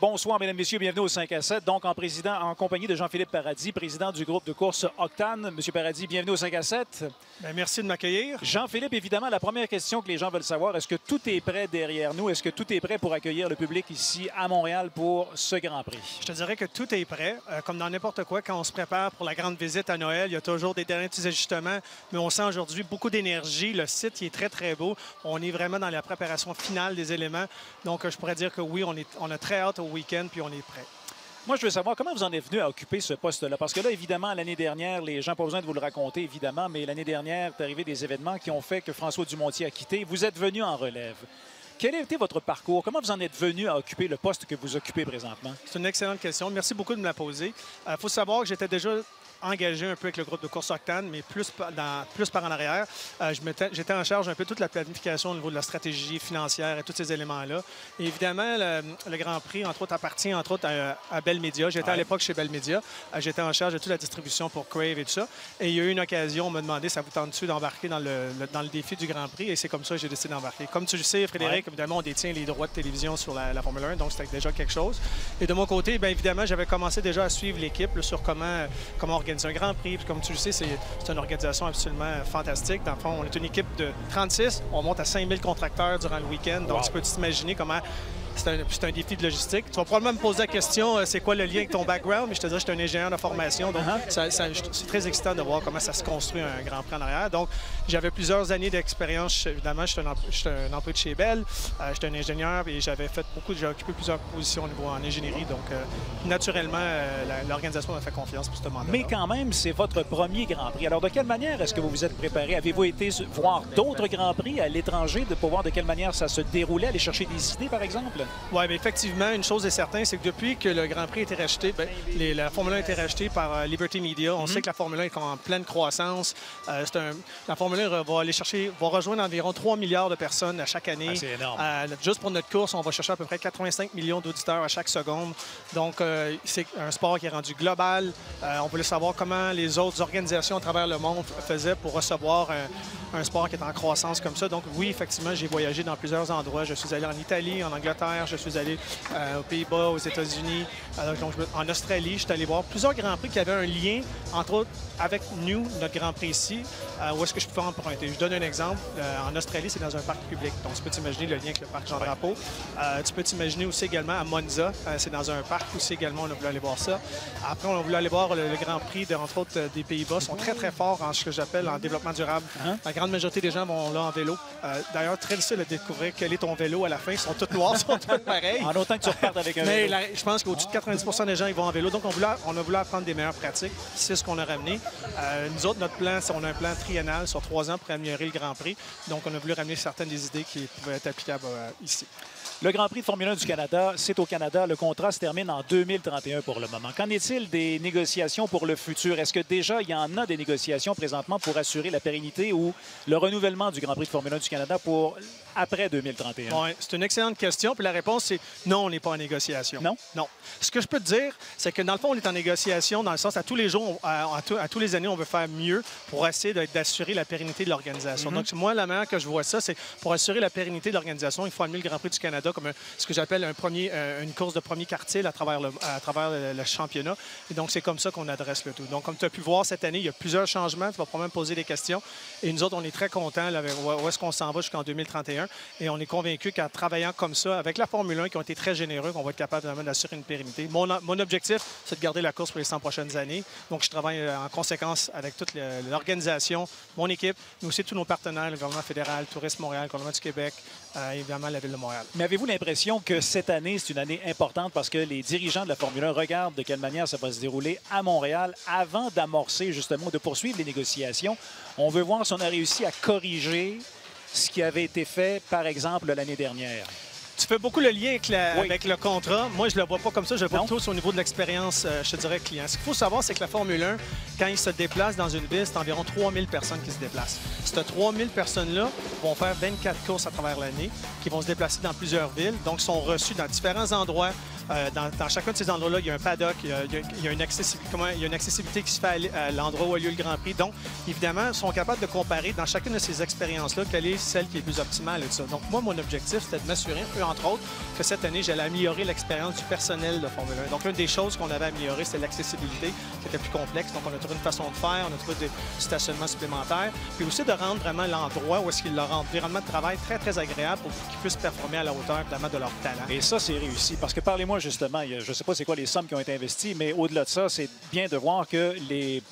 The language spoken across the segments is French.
Bonsoir, mesdames, messieurs, bienvenue au 5 à 7. Donc, en compagnie de Jean-Philippe Paradis, président du groupe de course Octane. Monsieur Paradis, bienvenue au 5 à 7. Bien, merci de m'accueillir. Jean-Philippe, évidemment, la première question que les gens veulent savoir, est-ce que tout est prêt derrière nous? Est-ce que tout est prêt pour accueillir le public ici à Montréal pour ce Grand Prix? Je te dirais que tout est prêt. Comme dans n'importe quoi, quand on se prépare pour la grande visite à Noël, il y a toujours des derniers petits ajustements, mais on sent aujourd'hui beaucoup d'énergie. Le site il est très, très beau. On est vraiment dans la préparation finale des éléments. Donc, je pourrais dire que oui, on a très hâte au week-end, puis on est prêt. Moi, je veux savoir comment vous en êtes venu à occuper ce poste-là. Parce que là, évidemment, l'année dernière, les gens n'ont pas besoin de vous le raconter, évidemment, mais l'année dernière, est arrivé des événements qui ont fait que François Dumontier a quitté. Vous êtes venu en relève. Quel a été votre parcours? Comment vous en êtes venu à occuper le poste que vous occupez présentement? C'est une excellente question. Merci beaucoup de me la poser. Il faut savoir que j'étais déjà engagé un peu avec le groupe de course Octane, mais plus par en arrière. J'étais en charge un peu de toute la planification au niveau de la stratégie financière et tous ces éléments-là. Et évidemment, le Grand Prix, entre autres, appartient à Bell Media. J'étais à l'époque chez Bell Media. J'étais en charge de toute la distribution pour Crave et tout ça. Et il y a eu une occasion, on m'a demandé, ça vous tente-tu d'embarquer dans le défi du Grand Prix? Et c'est comme ça que j'ai décidé d'embarquer. Comme tu le sais, Frédéric, évidemment, on détient les droits de télévision sur la Formule 1, donc c'était déjà quelque chose. Et de mon côté, bien évidemment, j'avais commencé déjà à suivre l'équipe sur comment organiser un Grand Prix. Puis comme tu le sais, c'est une organisation absolument fantastique. Dans le fond, on est une équipe de 36. On monte à 5000 contracteurs durant le week-end. Donc, tu peux t'imaginer comment... C'est un défi de logistique. Tu vas probablement me poser la question, c'est quoi le lien avec ton background? Mais je te dirais, je suis un ingénieur de formation. Donc, c'est très excitant de voir comment ça se construit un Grand Prix en arrière. Donc, j'avais plusieurs années d'expérience. Évidemment, je suis un employé de chez Bell. J'étais un ingénieur et j'ai occupé plusieurs positions au niveau en ingénierie. Donc, naturellement, l'organisation m'a fait confiance pour ce mandat. Mais quand même, c'est votre premier Grand Prix. Alors, de quelle manière est-ce que vous vous êtes préparé? Avez-vous été voir d'autres Grands Prix à l'étranger pour voir de quelle manière ça se déroulait, aller chercher des idées, par exemple? Oui, mais effectivement, une chose est certaine, c'est que depuis que le Grand Prix a été racheté, la Formule 1 a été rachetée par Liberty Media. On sait que la Formule 1 est en pleine croissance. La Formule 1 va rejoindre environ 3 milliards de personnes à chaque année. C'est énorme. Juste pour notre course, on va chercher à peu près 85 millions d'auditeurs à chaque seconde. Donc, c'est un sport qui est rendu global. On voulait savoir comment les autres organisations à travers le monde faisaient pour recevoir un sport qui est en croissance comme ça. Donc, oui, effectivement, j'ai voyagé dans plusieurs endroits. Je suis allé en Italie, en Angleterre, je suis allé aux Pays-Bas, aux États-Unis, en Australie. Je suis allé voir plusieurs Grands Prix qui avaient un lien, entre autres, avec nous, notre Grand Prix ici, où est-ce que je peux emprunter. Je donne un exemple. En Australie, c'est dans un parc public. Donc, tu peux t'imaginer le lien avec le parc Jean-Drapeau. Tu peux t'imaginer aussi également à Monza. C'est dans un parc aussi également, on a voulu aller voir ça. Après, on a voulu aller voir le Grand Prix, entre autres, des Pays-Bas. Ils sont très, très forts en ce que j'appelle en développement durable. La grande majorité des gens vont là en vélo. D'ailleurs, très difficile de découvrir quel est ton vélo à la fin. Ils sont tous noirs, ils sont tous pareils. En autant que tu repartes avec un vélo. Mais je pense qu'au-dessus de 90 des gens ils vont en vélo. Donc, on a voulu apprendre des meilleures pratiques. C'est ce qu'on a ramené. Nous autres, notre plan, on a un plan triennal sur 3 ans pour améliorer le Grand Prix. Donc, on a voulu ramener certaines des idées qui pouvaient être applicables ici. Le Grand Prix de Formule 1 du Canada, c'est au Canada. Le contrat se termine en 2031 pour le moment. Qu'en est-il des négociations pour le futur? Est-ce que déjà, il y en a des négociations présentement pour assurer la pérennité ou le renouvellement du Grand Prix de Formule 1 du Canada pour après 2031? Oui, c'est une excellente question. Puis la réponse, c'est non, on n'est pas en négociation. Non? Non. Ce que je peux te dire, c'est que dans le fond, on est en négociation dans le sens à tous les jours, à tous les années, on veut faire mieux pour essayer d'assurer la pérennité de l'organisation. Donc, moi, la manière que je vois ça, c'est pour assurer la pérennité de l'organisation, il faut amener le Grand Prix du Canada comme ce que j'appelle une course de premier quartile à travers le championnat. Et donc, c'est comme ça qu'on adresse le tout. Donc, comme tu as pu voir cette année, il y a plusieurs changements. Tu vas probablement poser des questions. Et nous autres, on est très contents là, où est-ce qu'on s'en va jusqu'en 2031. Et on est convaincus qu'en travaillant comme ça, avec la Formule 1, qui ont été très généreux, qu'on va être capable vraiment d'assurer une pérennité. Mon objectif, c'est de garder la course pour les 100 prochaines années. Donc, je travaille en conséquence avec toute l'organisation, mon équipe, mais aussi tous nos partenaires, le gouvernement fédéral, Tourisme Montréal, le gouvernement du Québec, évidemment la Ville de Montréal. Mais avez-vous l'impression que cette année, c'est une année importante parce que les dirigeants de la Formule 1 regardent de quelle manière ça va se dérouler à Montréal avant d'amorcer, justement, de poursuivre les négociations? On veut voir si on a réussi à corriger ce qui avait été fait, par exemple, l'année dernière. Tu fais beaucoup le lien avec le contrat. Moi, je ne le vois pas comme ça. Je le vois plutôt au niveau de l'expérience, je te dirais, client. Ce qu'il faut savoir, c'est que la Formule 1, quand ils se déplacent dans une ville, c'est environ 3000 personnes qui se déplacent. Ces 3000 personnes-là vont faire 24 courses à travers l'année, qui vont se déplacer dans plusieurs villes. Donc, ils sont reçus dans différents endroits. Dans chacun de ces endroits-là, il y a un paddock, il y a une accessibilité qui se fait à l'endroit où a lieu le Grand Prix. Donc, évidemment, ils sont capables de comparer dans chacune de ces expériences-là quelle est celle qui est plus optimale et tout ça. Donc, moi, mon objectif, c'était de m'assurer, entre autres, que cette année, j'allais améliorer l'expérience du personnel de Formule 1. Donc, une des choses qu'on avait améliorées, c'était l'accessibilité, qui était plus complexe. Donc, on a trouvé une façon de faire, on a trouvé des stationnements supplémentaires, puis aussi de rendre vraiment l'endroit où est-ce qu'ils leur environnement de travail très, très agréable pour qu'ils puissent performer à la hauteur, évidemment, de leur talent. Et ça, c'est réussi. Parce que parlez-moi justement, je ne sais pas c'est quoi les sommes qui ont été investies, mais au-delà de ça, c'est bien de voir que,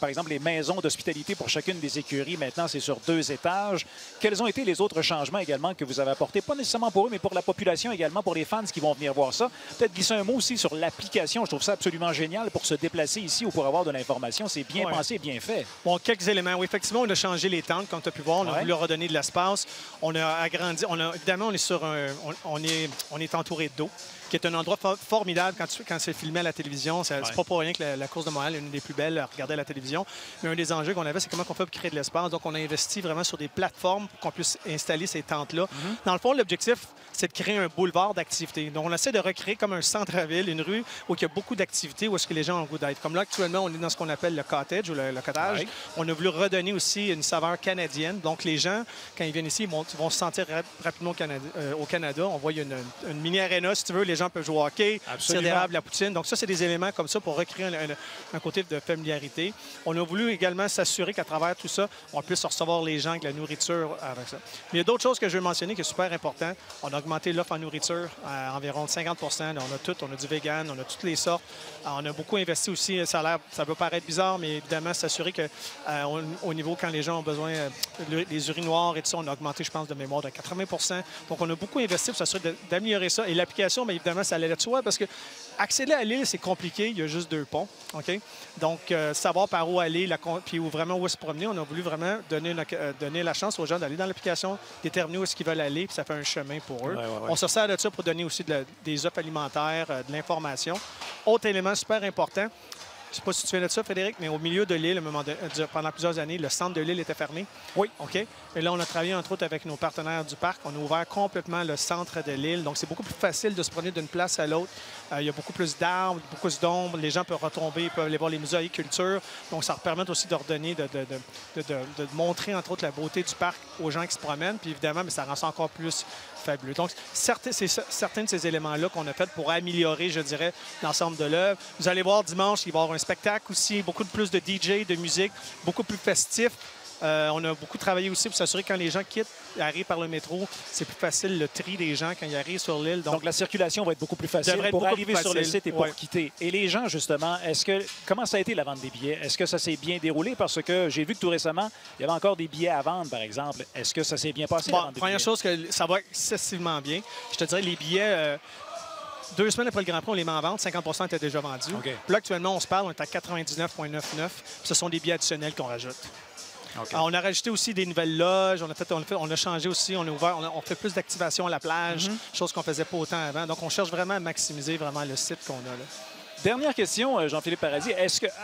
par exemple, les maisons d'hospitalité pour chacune des écuries, maintenant, c'est sur 2 étages. Quels ont été les autres changements également que vous avez apportés? Pas nécessairement pour eux, mais pour la population également, pour les fans qui vont venir voir ça. Peut-être glisser un mot aussi sur l'application. Je trouve ça absolument génial pour se déplacer ici ou pour avoir de l'information. C'est bien pensé, bien fait. Bon, quelques éléments. Oui, effectivement, on a changé les tentes, comme tu as pu voir. On a voulu redonner de l'espace. On a agrandi. Évidemment, on est sur on est entouré d'eau, qui est un endroit formidable quand c'est filmé à la télévision. C'est pas pour rien que la course de Montréal est une des plus belles à regarder à la télévision. Mais un des enjeux qu'on avait, c'est comment on fait pour créer de l'espace. Donc, on a investi vraiment sur des plateformes pour qu'on puisse installer ces tentes-là. Dans le fond, l'objectif, c'est de créer un boulevard d'activités. Donc, on essaie de recréer comme un centre-ville, une rue où il y a beaucoup d'activités, où est-ce que les gens ont le goût d'être. Comme là, actuellement, on est dans ce qu'on appelle le cottage ou le cottage. On a voulu redonner aussi une saveur canadienne. Donc, les gens, quand ils viennent ici, ils vont se sentir rapidement au Canada. On voit, il y a une mini-arena, si tu veux. Les gens peuvent jouer au hockey, tirer d'érable, la poutine. Donc, ça, c'est des éléments comme ça pour recréer un côté de familiarité. On a voulu également s'assurer qu'à travers tout ça, on puisse recevoir les gens avec la nourriture avec ça. Mais il y a d'autres choses que je veux mentionner qui est super important. On a augmenté l'offre en nourriture à environ 50 On a tout. On a du vegan, on a toutes les sortes. On a beaucoup investi aussi. Ça peut paraître bizarre, mais évidemment, s'assurer qu'au niveau, quand les gens ont besoin des urinoirs et tout ça, on a augmenté, je pense, de mémoire de 80 Donc, on a beaucoup investi pour s'assurer d'améliorer ça. Et l'application, bien évidemment, ça allait de soi parce que accéder à l'île, c'est compliqué. Il y a juste 2 ponts. OK? Donc, savoir par où aller, puis vraiment où se promener, on a voulu vraiment donner la chance aux gens d'aller dans l'application, déterminer où est-ce qu'ils veulent aller, puis ça fait un chemin pour eux. On se sert de ça pour donner aussi des offres alimentaires, de l'information. Autre élément super important, je ne sais pas si tu viens de ça, Frédéric, mais au milieu de l'île, pendant plusieurs années, le centre de l'île était fermé. Oui. OK? Et là, on a travaillé, entre autres, avec nos partenaires du parc. On a ouvert complètement le centre de l'île. Donc, c'est beaucoup plus facile de se promener d'une place à l'autre. Il y a beaucoup plus d'arbres, beaucoup plus d'ombre. Les gens peuvent retomber, ils peuvent aller voir les musées d'agriculture. Donc, ça leur permet aussi de redonner, de montrer, entre autres, la beauté du parc aux gens qui se promènent. Puis, évidemment, mais ça rend ça encore plus fabuleux. Donc, c'est certains de ces éléments-là qu'on a fait pour améliorer, je dirais, l'ensemble de l'œuvre. vous allez voir dimanche, il va y avoir un spectacle aussi, beaucoup plus de DJ, de musique, beaucoup plus festif. On a beaucoup travaillé aussi pour s'assurer que quand les gens quittent, arrivent par le métro, c'est plus facile le tri des gens quand ils arrivent sur l'île. Donc, la circulation va être beaucoup plus facile pour arriver sur le site et pour quitter. Et les gens, justement, comment ça a été la vente des billets? Est-ce que ça s'est bien déroulé? Parce que j'ai vu que tout récemment, il y avait encore des billets à vendre, par exemple. Est-ce que ça s'est bien passé? Bon, première chose, que ça va excessivement bien. Je te dirais, les billets... 2 semaines après le Grand Prix, on les met en vente. 50 étaient déjà vendus. Okay. Là, actuellement, on se parle, on est à 99,99. Ce sont des billets additionnels qu'on rajoute. Okay. On a rajouté aussi des nouvelles loges. On a changé aussi. On fait plus d'activation à la plage, chose qu'on ne faisait pas autant avant. Donc, on cherche vraiment à maximiser vraiment le site qu'on a là. Dernière question, Jean-Philippe Paradis.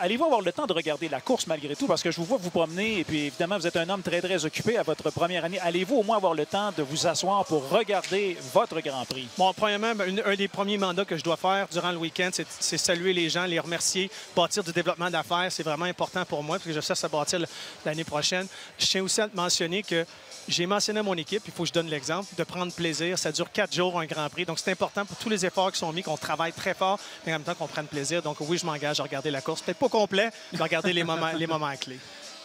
Allez-vous avoir le temps de regarder la course malgré tout? Parce que je vous vois vous promener et puis évidemment, vous êtes un homme très, très occupé à votre première année. Allez-vous au moins avoir le temps de vous asseoir pour regarder votre Grand Prix? Bon, premièrement, un des premiers mandats que je dois faire durant le week-end, c'est saluer les gens, les remercier, bâtir du développement d'affaires. C'est vraiment important pour moi parce que je cherche à bâtir l'année prochaine. Je tiens aussi à te mentionner que j'ai mentionné à mon équipe, il faut que je donne l'exemple, de prendre plaisir. Ça dure 4 jours, un Grand Prix. Donc, c'est important pour tous les efforts qui sont mis, qu'on travaille très fort, mais en même temps qu'on prenne plaisir. Donc, oui, je m'engage à regarder la course. Peut-être pas complet, mais regarder les moments clés.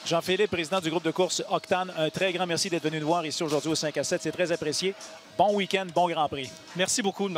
Jean-Philippe, président du groupe de course Octane, un très grand merci d'être venu nous voir ici aujourd'hui au 5 à 7. C'est très apprécié. Bon week-end, bon Grand Prix. Merci beaucoup de m'avoir